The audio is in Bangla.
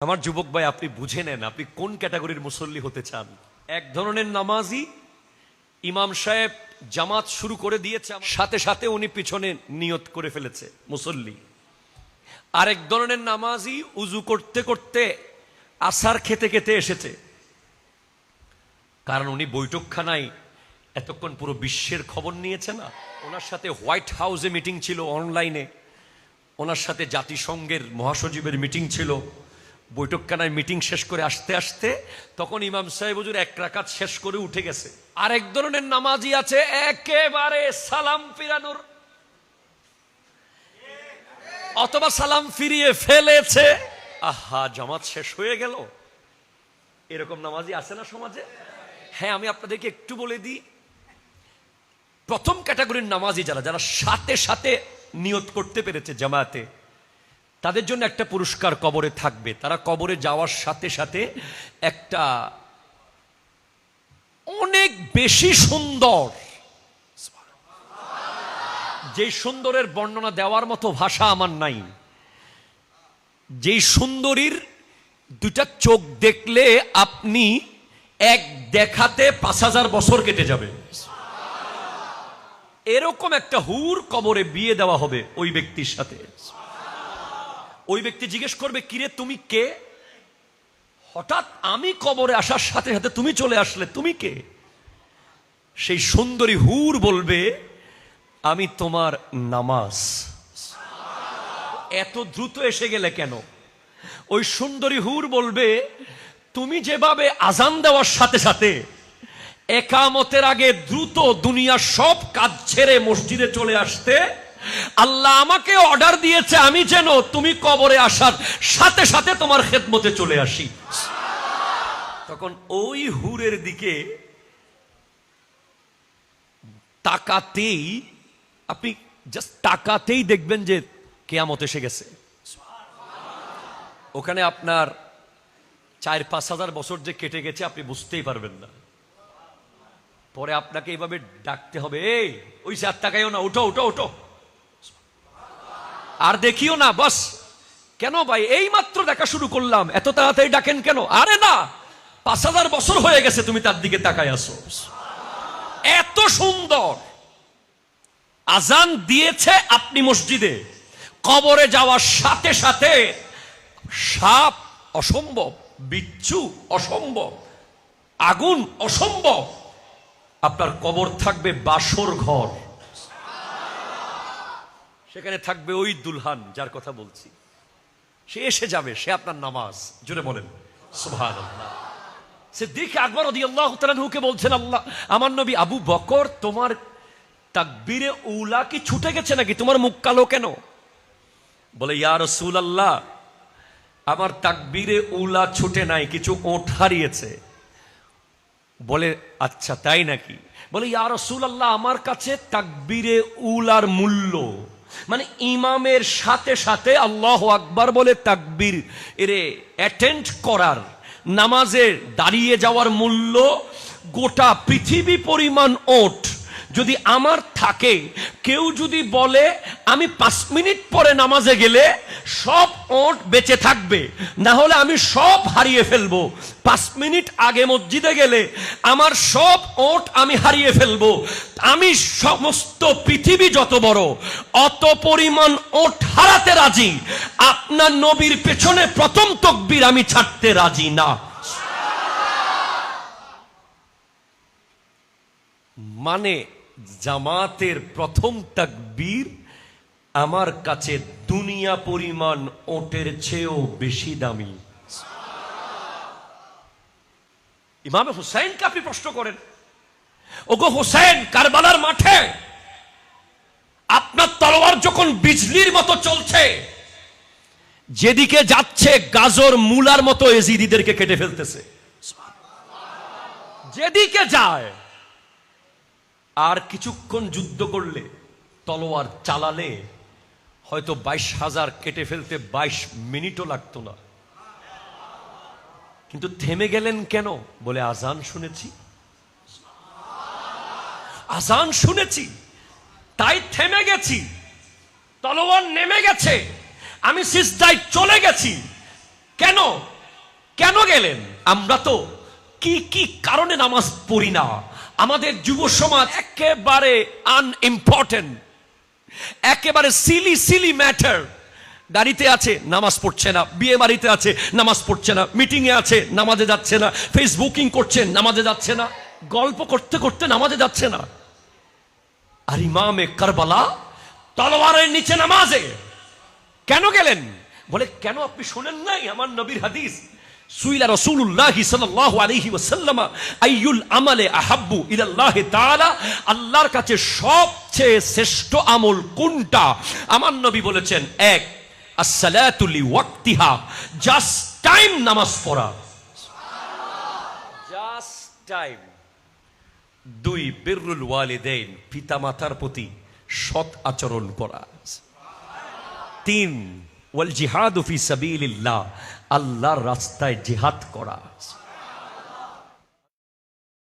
আমার যুবক ভাই, আপনি বুঝে নেন আপনি কোন ক্যাটাগরির মুসল্লি হতে চান। এক ধরনের নামাজি, ইমাম সাহেব জামাত শুরু করে দিয়েছে, সাথে সাথে উনি পিছনে নিয়ত করে ফেলেছে মুসল্লি। আরেক ধরনের নামাজি উজু করতে করতে আসার খেতে খেতে এসেছে, কারণ উনি বৈঠকখানায় এতক্ষণ পুরো বিশ্বের খবর নিয়েছে না। ওনার সাথে হোয়াইট হাউসে মিটিং ছিল, অনলাইনে ওনার সাথে জাতিসংঘের মহাসচিবের মিটিং ছিল। বৈঠকখানায় মিটিং শেষ করে আসতে আসতে তখন ইমাম সাহেব হুজুর এক রাকাত শেষ করে উঠে গেছে। আরেক ধরনের নামাজি আছে একেবারে সালাম ফিরানোর, অথবা সালাম ফিরিয়ে ফেলেছে, আহা জামাত শেষ হয়ে গেল। এরকম নামাজি আছে না সমাজে? হ্যাঁ, আমি আপনাদেরকে একটু বলে দিই, প্রথম ক্যাটাগরির নামাজি যারা যারা সাথে সাথে নিয়ত করতে পেরেছে জামাতে, তাদের জন্য একটা পুরস্কার কবরে থাকবে। তারা কবরে যাওয়ার সাথে সাথে একটা অনেক বেশি সুন্দর, যেই সুন্দরের বর্ণনা দেওয়ার মতো ভাষা আমার নাই, যেই সুন্দরীর দুটা চোখ দেখলে আপনি এক দেখাতে ৫,০০০ বছর কেটে যাবে, এরকম একটা হুর কবরে বিয়ে দেওয়া হবে ওই ব্যক্তির সাথে। ওই ব্যক্তি জিজ্ঞেস করবে, কিরে তুমি কে? হঠাৎ আমি কবরে আসার সাথে সাথে তুমি চলে আসলে, তুমি কে? সেই সুন্দরী হুর বলবে, আমি তোমার নামাজ। এত দ্রুত এসে গেলে কেন? ওই সুন্দরী হুর বলবে, তুমি যেভাবে আজান দেওয়ার সাথে সাথে একামতের আগে দ্রুত দুনিয়ার সব কাজ ছেড়ে মসজিদে চলে আসতে, আল্লাহ আমাকে অর্ডার দিয়েছে আমি যেন তুমি কবরে আসার সাথে সাথে তোমার খেদমতে চলে আসি। তখন ওই হুরের দিকে তাকাতেই, আপনি জাস্ট তাকাতেই দেখবেন যে কিয়ামত এসে গেছে। ওখানে আপনার ৪-৫,০০০ বছর যে কেটে গেছে আপনি বুঝতেই পারবেন না। পরে আপনাকে এইভাবে ডাকতে হবে, এই ওই যে আর তাকাইও না, উঠো উঠো উঠো, আর দেখিও না, বাস। কেন ভাই, এই মাত্র দেখা শুরু করলাম, এত তাড়াতাড়ি ডাকেন কেন? আরে না, ৫,০০০ বছর হয়ে গেছে তুমি তার দিকে তাকাই আসো। এত সুন্দর আজান দিয়েছে আপনি মসজিদে, কবরে যাওয়ার সাথে সাথে সাপ অসম্ভব, বিচ্ছু অসম্ভব, আগুন অসম্ভব, আপনার কবর থাকবে বাসর ঘর। সেখানে থাকবে ওই দুলহান যার কথা বলছি, সে এসে যাবে, সে আপনার নামাজ। জোরে বলেন সুবহানাল্লাহ। সিদ্দিক আকবর রাদিয়াল্লাহু তাআলা আনহুকে বলছেন, আল্লাহ আমার নবী আবু বকর, তোমার তাকবীরে উলা কি ছুটে গেছে নাকি? তোমার মুখ কালো কেন? বলে, ইয়া রাসূলুল্লাহ, আমার তাকবীরে উলা ছুটে নাই, কিছু ওঠ হারিয়েছে। বলে, আচ্ছা তাই নাকি? বলে, ইয়া রাসূলুল্লাহ, আমার কাছে তাকবীরে উলার মূল্য, মানে ইমামের সাথে সাথে আল্লাহু আকবার বলে তাকবীর এরে অ্যাটেন্ড করার, নামাজে দাঁড়িয়ে যাওয়ার মূল্য গোটা পৃথিবী পরিমাণ ওট যদি আমার থাকে, কেউ যদি বলে আমি ৫ মিনিট পরে নামাজে গেলে সব ওট বেঁচে থাকবে, না হলে আমি সব হারিয়ে ফেলবো, ৫ মিনিট আগে মসজিদে গেলে আমার সব ওট আমি হারিয়ে ফেলবো, আমি সমস্ত পৃথিবী যত বড় অত পরিমাণ ওট হারাতে রাজি, আপনার নবীর পেছনে প্রথম তাকবীর আমি ছাড়তে রাজি না। মানে জামাতের প্রথম তাকবীর আমার কাছে দুনিয়া পরিমাণ ওটের চেয়েও বেশি দামি। ইমাম হুসাইনকে আপনি প্রশ্ন করেন, ওগো হুসাইন, কারবালার মাঠে আপনার তলোয়ার যখন বিজলির মতো চলছে, যেদিকে যাচ্ছে গাজর মূলার মতো এজিদিদেরকে কেটে ফেলতেছে, যেদিকে যায়। আর কিছুক্ষণ যুদ্ধ করলে, তলোয়ার চালালে হয়তো ২২,০০০ কেটে ফেলতে ২২ মিনিটও লাগতো না। কিন্তু থেমে গেলেন কেন? বলে, আজান শুনেছি, আজান শুনেছি, তাই থেমে গেছি। তলোয়ার নেমে গেছে, আমি সিজদায় চলে গেছি, কেন কেন গেলেন? আমরা তো কি কি কারণে নামাজ পড়ি না? আমাদের যুব সমাজ একেবারে আনইম্পর্টেন্ট, একেবারে সিলি সিলি ম্যাটার। গাড়িতে আছে নামাজ পড়ছে না, বিয়ে বাড়িতে আছে নামাজ পড়ছে না, মিটিং এ আছে নামাজে যাচ্ছে না, ফেসবুকিং করছে নামাজে যাচ্ছে না, গল্প করতে করতে নামাজে যাচ্ছে না। আর ইমামে কারবালা তলোয়ারের নিচে নামাজে কেন গেলেন? বলে কেন আপনি শুনেন নাই আমার নবীর হাদিস? সুইলা রাসূলুল্লাহ সাল্লাল্লাহু আলাইহি ওয়াসাল্লাম আইয়ুল আমালে আহাব্বু ইলাল্লাহি তাআলা, আল্লাহর কাছে সবচেয়ে শ্রেষ্ঠ আমল কোনটা? আমার নবী বলেছেন, এক আসসালাতু লিওয়াক্তিহা, জাস্ট টাইম নামাজ পড়া, জাস্ট টাইম। দুই বিররুল ওয়ালিদাইন, পিতামাতার প্রতি সৎ আচরণ করা। তিন ওয়াল জিহাদু ফি সাবিলিল্লাহ, আল্লাহর রাস্তায় জিহাদ করা।